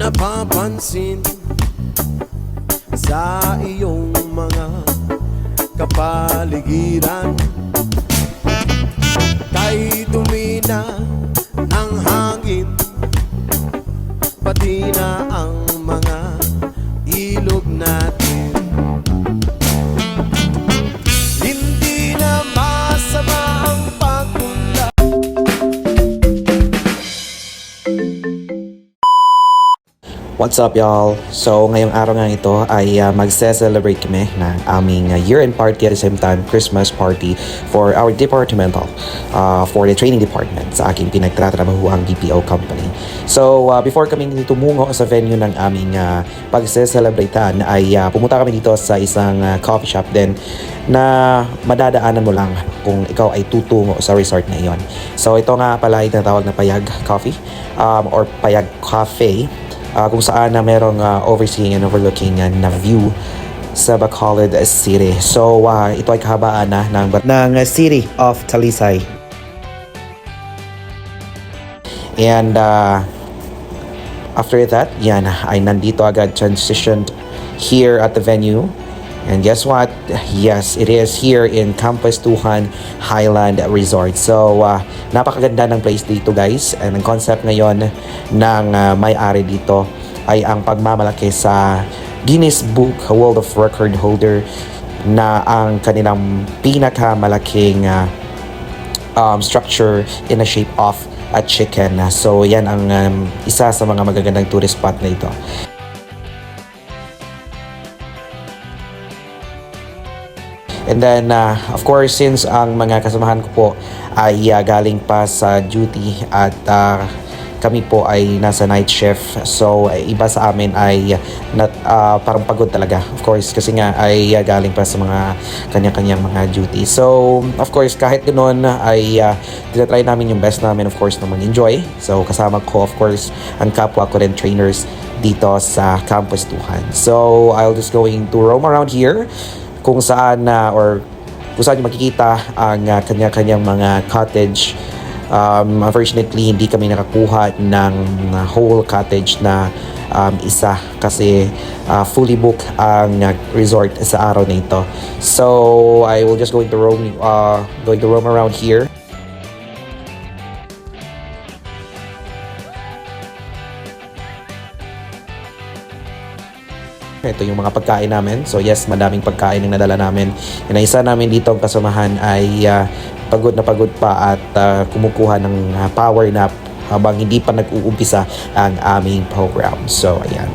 napapansin sa iyong mga kapaligiran. Kay dumi na ng hangin, pati na ang mga ilog natin. Hindi na masama ang pagpunta. What's up, y'all? So, ngayong araw nga ito ay magse-celebrate kami ng aming year-end party at the same time Christmas party for our departmental, for the training department sa aking pinagtatrabahuang BPO company. So, before kami tumungo sa venue ng aming pagse-celebratean ay pumunta kami dito sa isang coffee shop din na madadaanan mo lang kung ikaw ay tutungo sa resort na iyon. So, ito nga pala ay tinatawag na Payag Coffee or Payag Cafe. Kung saan na merong overseeing and overlooking na view sa Bacolod City. So, ito ay kahabaan na ng City of Talisay. And after that, yan, ay nandito agad transitioned here at the venue. And guess what? Yes, it is here in Campus Tuhan Highland Resort. So, napakaganda ng place dito, guys. And ang concept ngayon ng may-ari dito ay ang pagmamalaki sa Guinness Book World of Record holder na ang kanilang pinakamalaking structure in the shape of a chicken. So, yan ang isa sa mga magagandang tourist spot na ito. And then, of course, since ang mga kasamahan ko po ay galing pa sa duty at kami po ay nasa night shift. So, iba sa amin ay parang pagod talaga. Of course, kasi nga ay galing pa sa mga kanya-kanyang mga duty. So, of course, kahit ganoon ay tinatry namin yung best namin, of course, na mag-enjoy. So, kasama ko, of course, ang kapwa ko rin trainers dito sa Campus Tuhan. So, I'll just going to roam around here kung saan or kung saan yung makikita ang kanya-kanyang mga cottage. Unfortunately, hindi kami nakakuha ng whole cottage na isa kasi fully booked ang resort sa araw na ito. So, I will just going to roam around here. Ito yung mga pagkain namin. So yes, madaming pagkain yung nadala namin. And isa namin dito ang kasamahan ay pagod na pagod pa at kumukuha ng power nap habang hindi pa nag-uumpisa ang aming program. So ayan.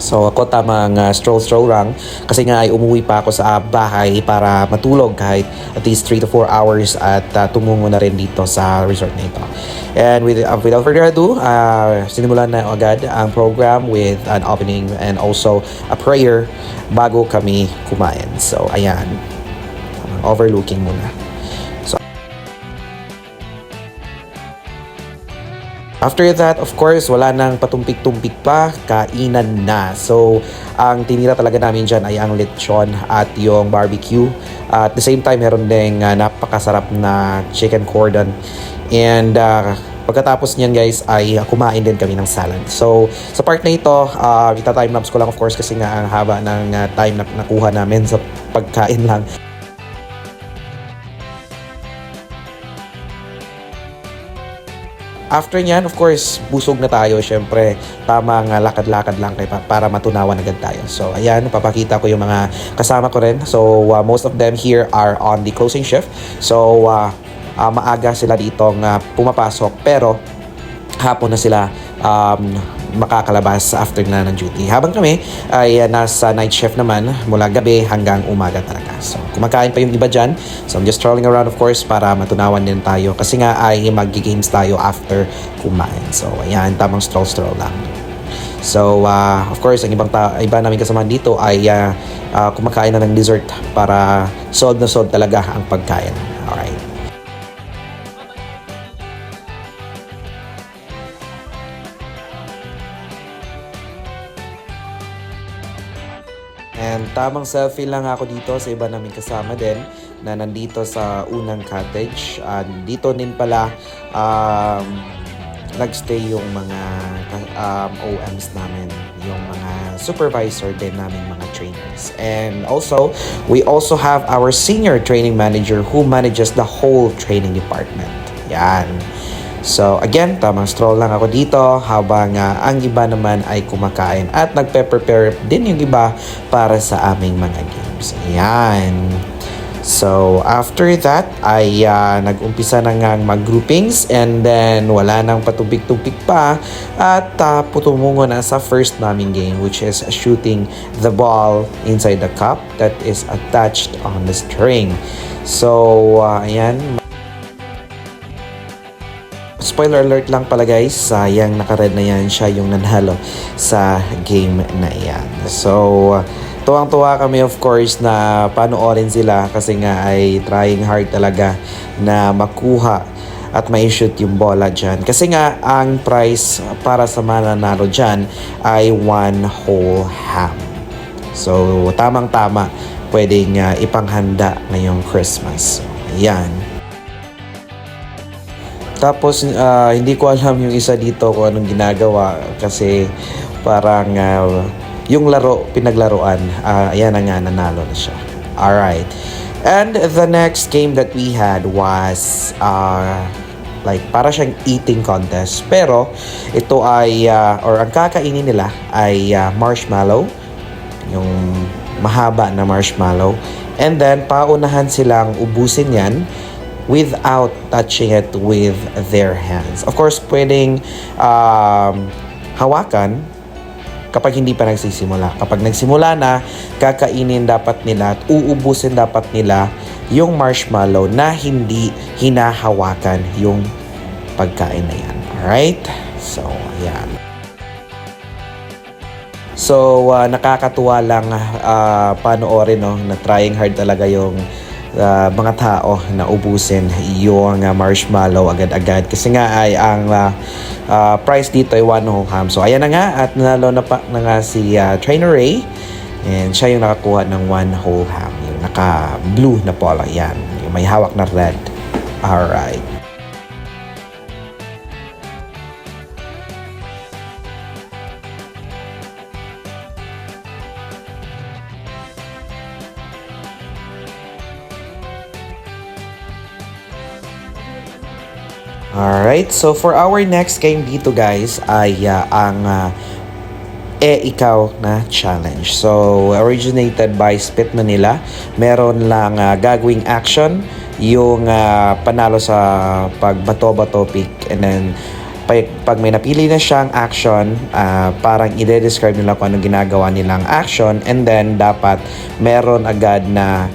So ako tamang stroll lang kasi nga ay umuwi pa ako sa bahay para matulog kahit at least 3 to 4 hours at tumungo na rin dito sa resort na ito. And without further ado, sinimulan na agad ang program with an opening and also a prayer bago kami kumain. So ayan, overlooking muna. After that, of course, wala nang patumpik-tumpik pa, kainan na. So, ang tinira talaga namin dyan ay ang lechon at yung barbecue. At the same time, meron ding napakasarap na chicken cordon. And pagkatapos niyan, guys, ay kumain din kami ng salad. So, sa part na ito, ita-timelapse ko lang, of course, kasi nga ang haba ng time na nakuha namin sa pagkain lang. After nyan, of course, busog na tayo. Siyempre, tamang lakad-lakad lang para matunawan agad tayo. So, ayan, papakita ko yung mga kasama ko rin. So, most of them here are on the closing shift. So, maaga sila ditong pumapasok. Pero, hapon na sila makakalabas after na ng duty. Habang kami ay nasa night shift naman mula gabi hanggang umaga talaga. So, kumakain pa yung iba dyan. So, I'm just strolling around, of course, para matunawan din tayo. Kasi nga ay mag-games tayo after kumain. So, ayan, tamang stroll lang. So, of course, ang iba namin kasama dito ay kumakain na ng dessert para sold na sold talaga ang pagkain. Alright. And tamang selfie lang ako dito sa iba naming kasama din. na nandito sa unang cottage. Dito din pala nagstay yung mga OMs namin, yung mga supervisor din namin, mga trainers. And also, we also have our senior training manager who manages the whole training department. Yan. So again, tamang stroll lang ako dito habang ang iba naman ay kumakain at nagpe-prepare din yung iba para sa aming mga games. Ayan. So after that ay nag-umpisa na nga mag-groupings and then wala nang patubig-tubig pa at putumungo na sa first naming game, which is shooting the ball inside the cup that is attached on the string. So ayan. Spoiler alert lang pala guys, sayang naka-red na yan, siya yung nanalo sa game na yan. So, tuwang-tuwa kami of course na panoorin sila kasi nga ay trying hard talaga na makuha at ma-shoot yung bola dyan. Kasi nga, ang prize para sa mananalo dyan ay 1 whole ham. So, tamang-tama, pwedeng ipanghanda ngayong Christmas. So, ayan. Tapos, hindi ko alam yung isa dito kung anong ginagawa kasi parang yung laro, pinaglaruan, ayan na nga, nanalo na siya. Alright. And the next game that we had was like para siyang eating contest. Pero ito ay, or ang kakainin nila ay marshmallow. Yung mahaba na marshmallow. And then, paunahan silang ubusin yan without touching it with their hands. Of course, pwedeng hawakan kapag hindi pa nagsisimula. Kapag nagsimula na, kakainin dapat nila at uubusin dapat nila yung marshmallow na hindi hinahawakan yung pagkain na yan. Alright? So, ayan. So, nakakatuwa lang panoorin, no, na trying hard talaga yung mga tao na ubusin yung marshmallow agad-agad kasi nga ay ang price dito ay 1 whole ham. So ayan na nga at nanalo na nga si Trainer Ray and siya yung nakakuha ng 1 whole ham, yung naka blue na polo, yan yung may hawak na red. Alright. Alright, so for our next game dito guys ay ang ikaw na challenge. So originated by Spit Manila. Meron lang gagawing action yung panalo sa pagbato-bato pick, and then pag may napili na siyang action, parang i-describe nila kung anong ginagawa nilang action, and then dapat meron agad na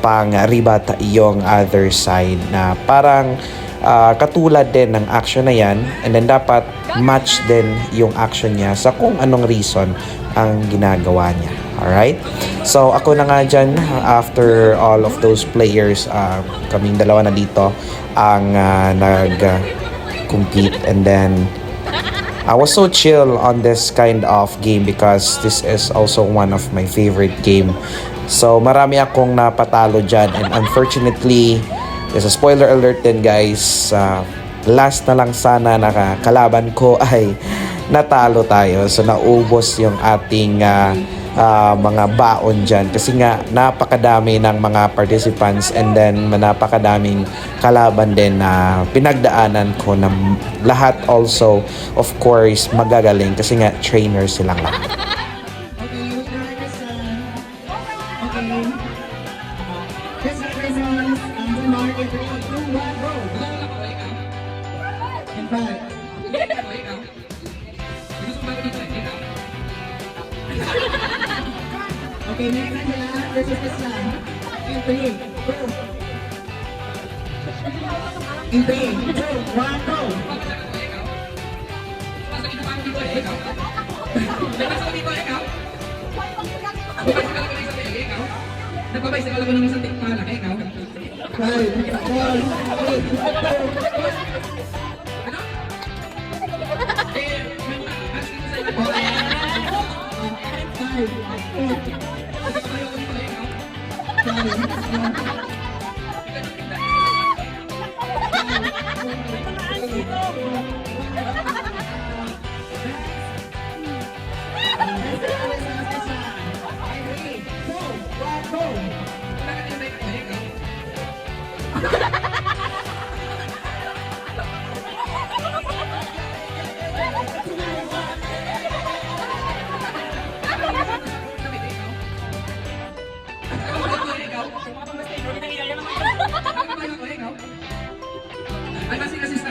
pang-ribat yung other side na parang katulad din ng action na yan, and then dapat match din yung action niya sa kung anong reason ang ginagawa niya. Alright? So ako na nga dyan, after all of those players, kaming dalawa na dito ang nag-compete, and then I was so chill on this kind of game because this is also one of my favorite game. So marami akong napatalo dyan, and unfortunately, there's a spoiler alert din guys, last na lang sana nakakalaban ko ay natalo tayo. So naubos yung ating mga baon dyan kasi nga napakadami ng mga participants, and then napakadaming kalaban din na pinagdaanan ko na lahat also of course magagaling kasi nga trainer silang lahat. Okay, next na. This is the sun. In 3, 2. In 3, 2, 1, go. Nagpapaisip ko naman sa tikpala, ikaw. 5, 4, 3, 2.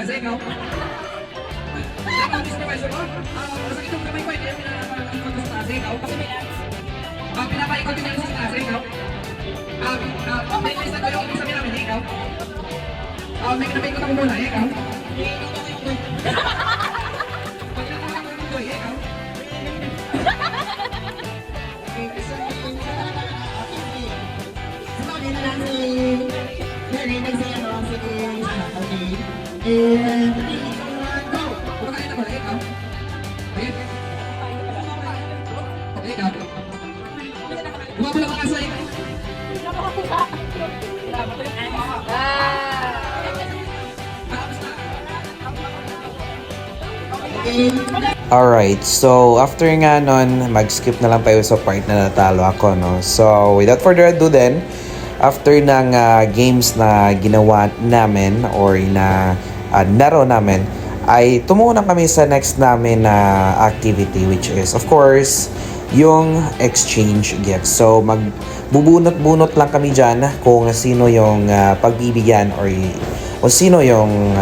klase, ikaw? Ikaw, Mr. Supervisor ko? Masakit yung kamay ko, hindi yung pinapakikot ko sa klase, ikaw? Kasi may ads. Pinapakikot ko sa klase, ikaw? May lista ko yung sabi namin, ikaw? May kinapikot ako muna, ikaw? Pag kinapakikot ako muna, ikaw? Sorry na lang si Mary, nagsaya no, sige, okay. And, go! Kumakain na pala, ikaw? Okay? Okay, ikaw? Buka mo lang ang asay. Alright, so after nga nun, mag-skip na lang tayo sa part na natalo ako, no? So, without further ado then, after ng games na ginawa namin or na naro namin, ay tumuon na kami sa next namin na activity, which is, of course, yung exchange gifts. So, magbubunot-bunot lang kami dyan kung sino yung pagbibigyan or sino yung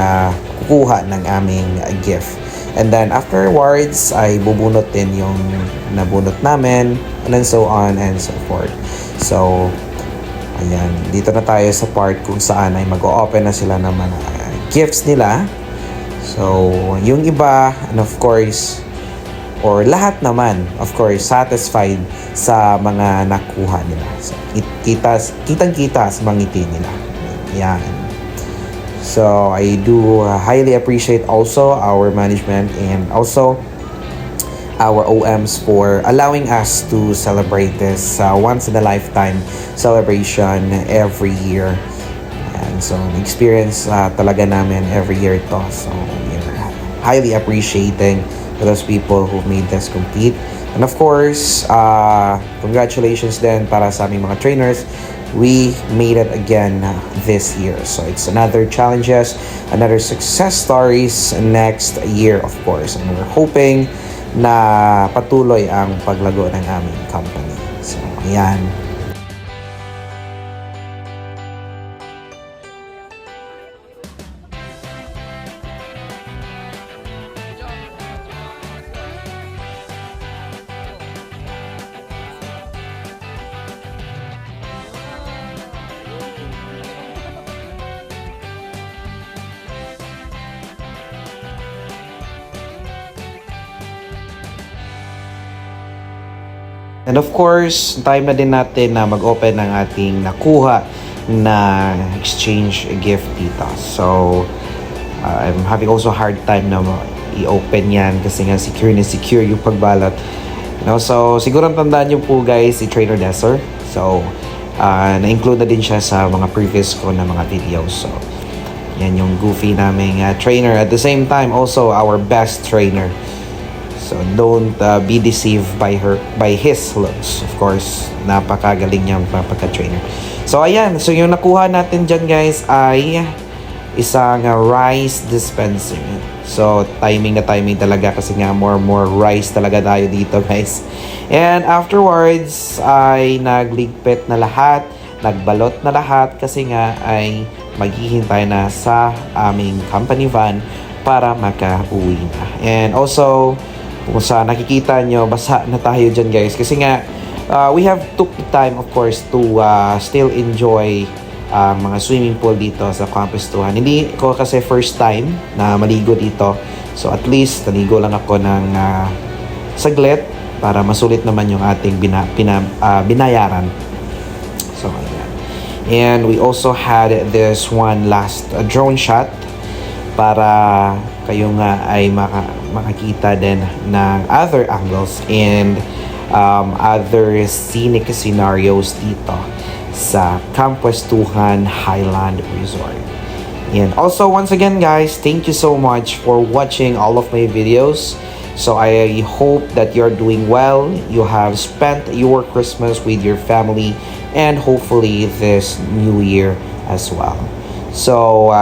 kukuha ng aming gift. And then afterwards ay bubunot din yung nabunot namin and then so on and so forth. So ayan, dito na tayo sa part kung saan ay mag-o-open na sila ng mga gifts nila. So yung iba and of course or lahat naman of course satisfied sa mga nakuha nila. So kitang-kita sa mga ngiti nila. Yan. So I do highly appreciate also our management and also our OMs for allowing us to celebrate this once in a lifetime celebration every year. And so experience talaga namin every year to. So we're highly appreciating those people who made this complete. And of course, congratulations din para sa aming mga trainers. We made it again this year. So it's another challenges, another success stories next year, of course. And we're hoping na patuloy ang paglago ng aming company. So, ayan. And of course, time na din natin na mag-open ng ating nakuha na exchange gift dito. So, I'm having also hard time na i-open yan kasi nga secure na secure yung pagbalot. So, siguro tandaan nyo po guys, si Trainer Desser. So, na-include na din siya sa mga previous ko na mga videos. So, yan yung goofy naming trainer. At the same time, also our best trainer. So don't be deceived by his looks. Of course, napakagaling niyang pagka-trainer. So ayan, so yung nakuha natin dyan guys ay isang rice dispenser. So timing na timing talaga kasi nga more rice talaga tayo dito guys. And afterwards ay nagligpit na lahat, nagbalot na lahat kasi nga ay maghihintay na sa aming company van para makauwi na. And also kung sa nakikita nyo, basa na tayo dyan guys. Kasi nga, we have took the time of course to still enjoy mga swimming pool dito sa Campus 2. Hindi ko kasi first time na maligo dito. So at least, naligo lang ako ng saglit para masulit naman yung ating binayaran. So, ayan. And we also had this one last drone shot para kayo nga ay makakita din ng other angles and other scenic scenarios dito sa Campus 2 Highland Resort. And also once again guys, thank you so much for watching all of my videos. So I hope that you're doing well, you have spent your Christmas with your family and hopefully this new year as well. So,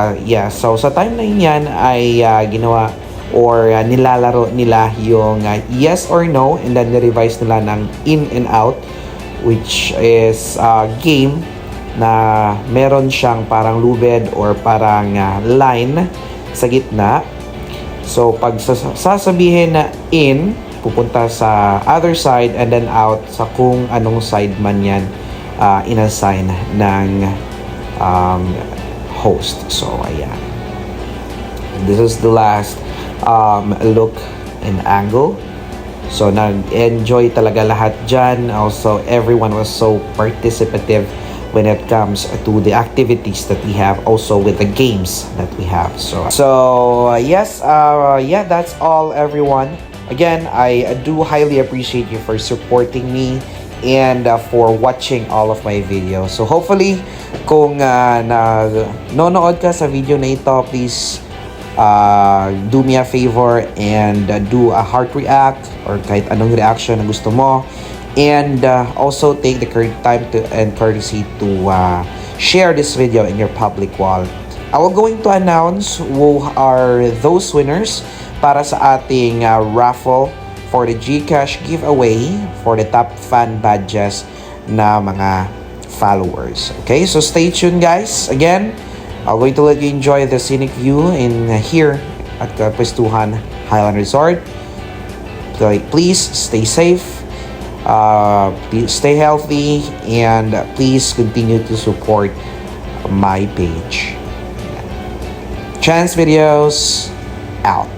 so sa time na yan ay ginawa or nilalaro nila yung yes or no and then ni-revise nila ng in and out which is game na meron siyang parang lubid or parang line sa gitna. So, pag sasabihin na in, pupunta sa other side and then out sa kung anong side man yan inassign ng host. So, ayan. This is the last look and angle. So, nag-enjoy talaga lahat dyan. Also, everyone was so participative when it comes to the activities that we have, also with the games that we have. So yes, yeah, that's all, everyone. Again, I do highly appreciate you for supporting me and for watching all of my videos. So hopefully, kung nanonood ka sa video na ito, please do me a favor and do a heart react or kahit anong reaction na gusto mo. And also take the time and courtesy to share this video in your public wall. I will going to announce who are those winners para sa ating raffle for the GCash giveaway for the top fan badges na mga followers. Okay, so stay tuned, guys. Again, I'm going to let you enjoy the scenic view in here at Pwestuhan Highland Resort. So, please stay safe. Please stay healthy and please continue to support my page. Chance Videos out.